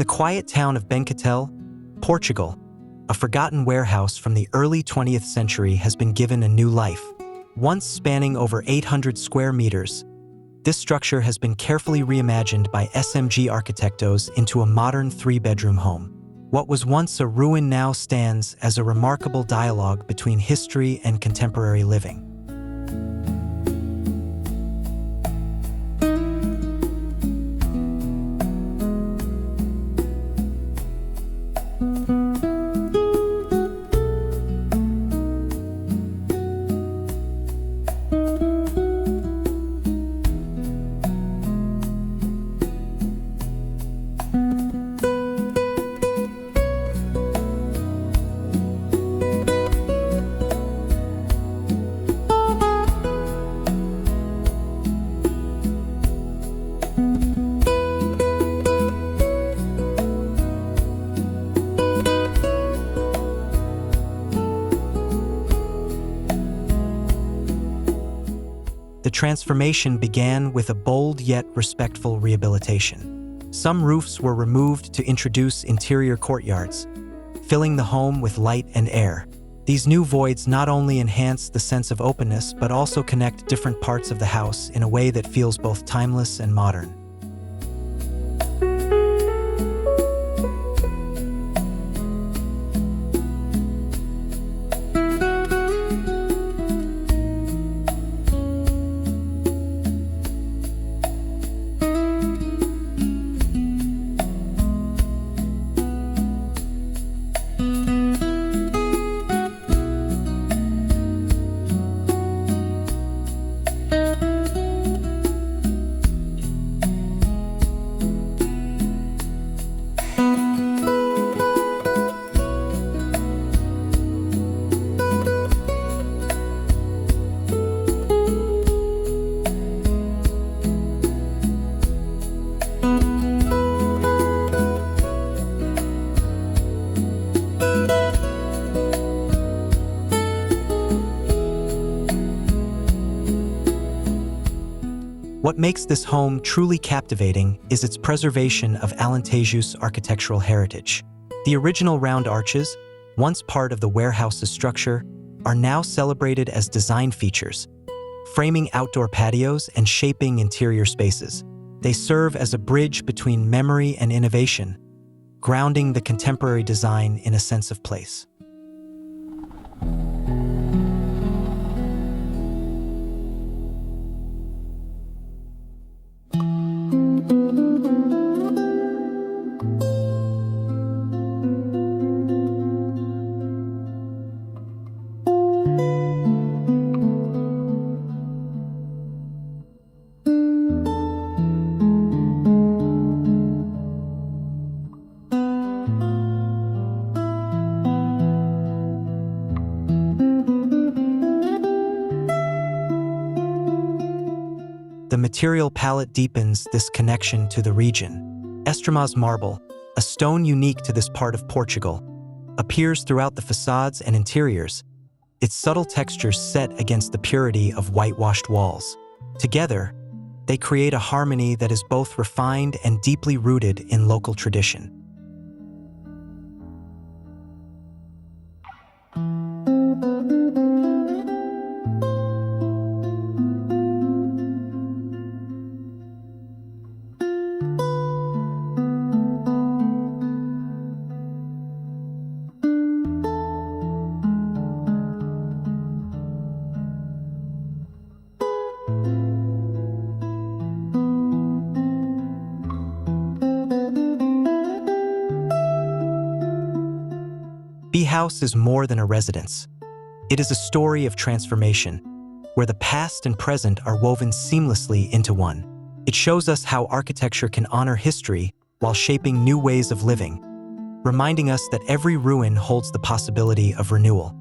quiet town of Bencatel, Portugal, a forgotten warehouse from the early 20th century, has been given a new life. Once spanning over 800 square meters, this structure has been carefully reimagined by SMG Arquitectos into a modern 3-bedroom home. What was once a ruin now stands as a remarkable dialogue between history and contemporary living. The transformation began with a bold yet respectful rehabilitation. Some roofs were removed to introduce interior courtyards, filling the home with light and air. These new voids not only enhance the sense of openness, but also connect different parts of the house in a way that feels both timeless and modern. What makes this home truly captivating is its preservation of Alentejo's architectural heritage. The original round arches, once part of the warehouse's structure, are now celebrated as design features, framing outdoor patios and shaping interior spaces. They serve as a bridge between memory and innovation, grounding the contemporary design in a sense of place. The material palette deepens this connection to the region. Estremoz marble, a stone unique to this part of Portugal, appears throughout the facades and interiors, its subtle textures set against the purity of whitewashed walls. Together, they create a harmony that is both refined and deeply rooted in local tradition. The house is more than a residence. It is a story of transformation, where the past and present are woven seamlessly into one. It shows us how architecture can honor history while shaping new ways of living, reminding us that every ruin holds the possibility of renewal.